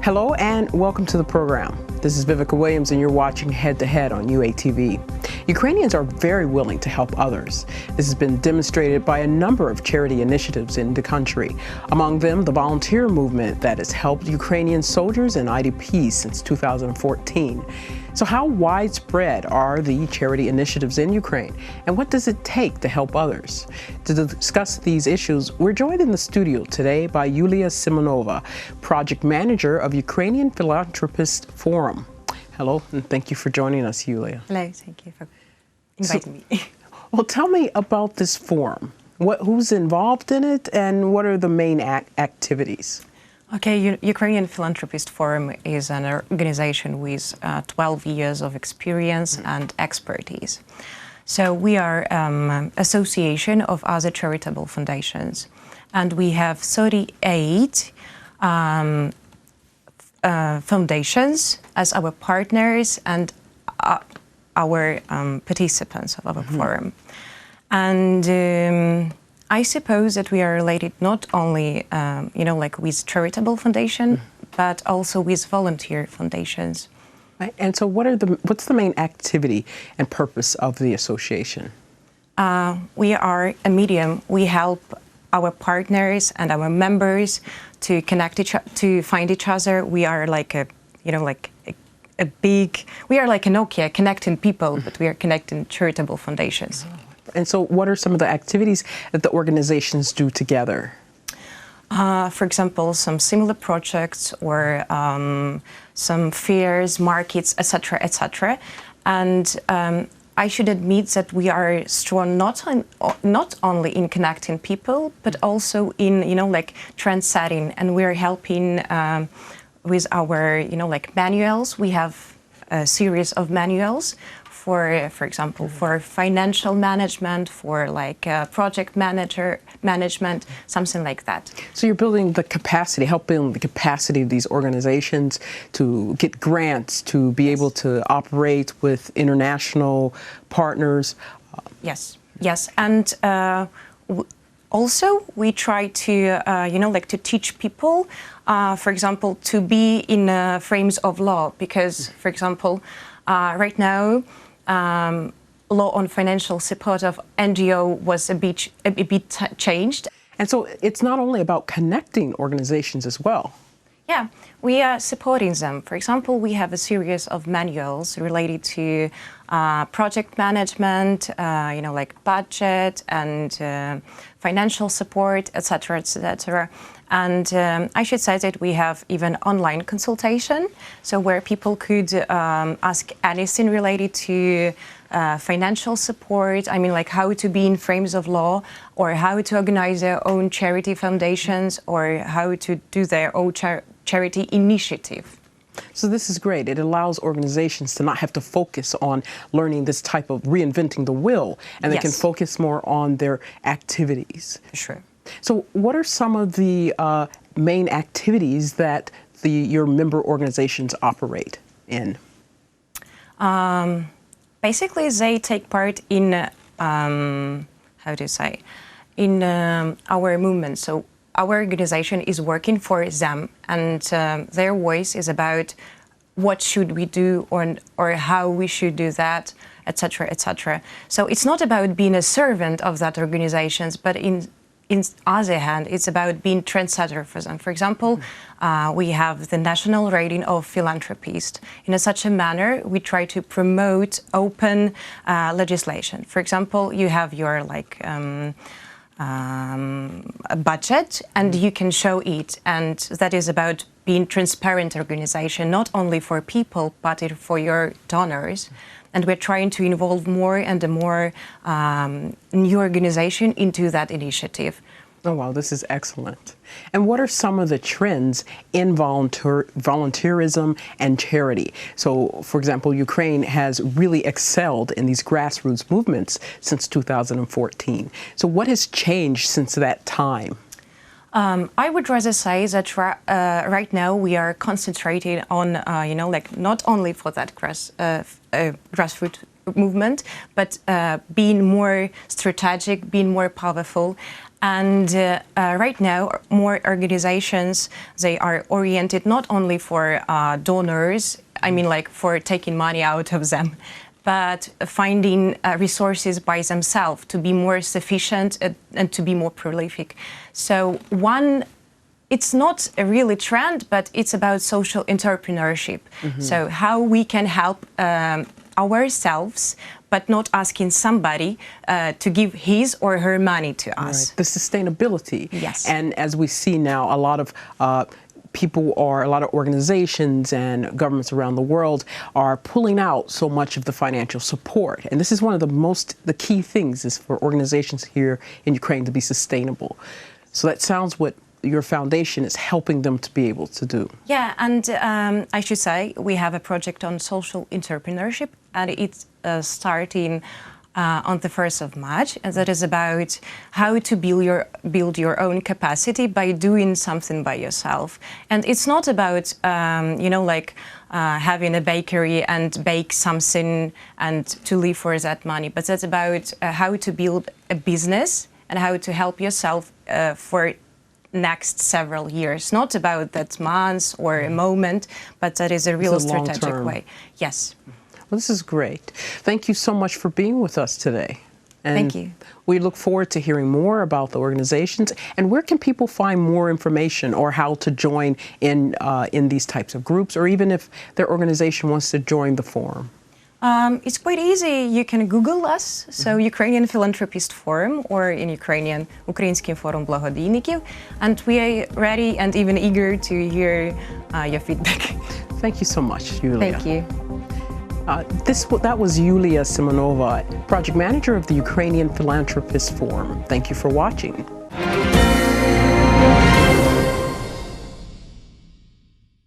Hello and welcome to the program. This is Vivica Williams and you're watching Head to Head on UATV. Ukrainians are very willing to help others. This has been demonstrated by a number of charity initiatives in the country. Among them, the volunteer movement that has helped Ukrainian soldiers and IDPs since 2014. So how widespread are the charity initiatives in Ukraine, and what does it take to help others? To discuss these issues, we're joined in the studio today by Yuliia Simonova, project manager of Ukrainian Philantropists Forum. Hello, and thank you for joining us, Yuliia. Hello, thank you for inviting me. Well, tell me about this forum. Who's involved in it, and what are the main activities? Okay, Ukrainian Philanthropist Forum is an organization with 12 years of experience and expertise. So we are an association of other charitable foundations, and we have 38 foundations as our partners and our participants of our forum. And I suppose that we are related not only, with charitable foundation, but also with volunteer foundations. Right. And so what's the main activity and purpose of the association? We are a medium. We help our partners and our members to connect to find each other. We are like we are like a Nokia connecting people, but we are connecting charitable foundations. And so what are some of the activities that the organizations do together? For example, some similar projects or some fairs, markets, etc., etc. And I should admit that we are strong not only in connecting people, but also in trend setting, and we are helping with our manuals. We have a series of manuals for example, for financial management, for project management, something like that. So you're building the capacity, helping the capacity of these organizations to get grants, to be able to operate with international partners. Yes, and also we try to, to teach people, for example, to be in frames of law, because, for example, right now, law on financial support of NGO was a bit changed. And so it's not only about connecting organizations as well. Yeah, we are supporting them. For example, we have a series of manuals related to project management, budget and financial support, etc., etc. And I should say that we have even online consultation, so where people could ask anything related to financial support. I mean, like how to be in frames of law, or how to organize their own charity foundations, or how to do their own charity initiative. So this is great. It allows organizations to not have to focus on learning this type of reinventing the wheel, and they can focus more on their activities. Sure. So what are some of the main activities that your member organizations operate in? Basically, they take part in, in our movement. So our organization is working for them, and their voice is about what should we do or how we should do that, etc., etc. So it's not about being a servant of that organization, but in other hand, it's about being trendsetter for them. For example, we have the national rating of Philanthropist. In such a manner, we try to promote open legislation. For example, you have your a budget, and you can show it, and that is about being transparent organization, not only for people, but for your donors. And we're trying to involve more and more new organization into that initiative. Oh, wow, this is excellent. And what are some of the trends in volunteerism and charity? So, for example, Ukraine has really excelled in these grassroots movements since 2014. So what has changed since that time? I would rather say that right now we are concentrating on, not only for that grassroots movement, but being more strategic, being more powerful. And right now, more organizations, they are oriented not only for donors, I mean like for taking money out of them, but finding resources by themselves to be more sufficient and to be more prolific. So it's not a really trend, but it's about social entrepreneurship. So how we can help ourselves, but not asking somebody to give his or her money to us. Right. The sustainability. Yes. And as we see now, a lot of a lot of organizations and governments around the world are pulling out so much of the financial support. And this is one of the key things is for organizations here in Ukraine to be sustainable. So that sounds what your foundation is helping them to be able to do. Yeah, and I should say we have a project on social entrepreneurship, and it's starting on the 1st of March, and that is about how to build your own capacity by doing something by yourself. And it's not about, having a bakery and bake something and to live for that money, but that's about how to build a business and how to help yourself for next several years. Not about that month or a moment, but that is a real strategic way. Yes. Well, this is great. Thank you so much for being with us today. And thank you. We look forward to hearing more about the organizations. And where can people find more information or how to join in these types of groups, or even if their organization wants to join the forum? It's quite easy. You can Google us, so Ukrainian Philantropists Forum, or in Ukrainian, Український форум благодійників, and we are ready and even eager to hear your feedback. Thank you so much, Yuliia. Thank you. That was Yuliia Simonova, Project Manager of the Ukrainian Philanthropists Forum. Thank you for watching.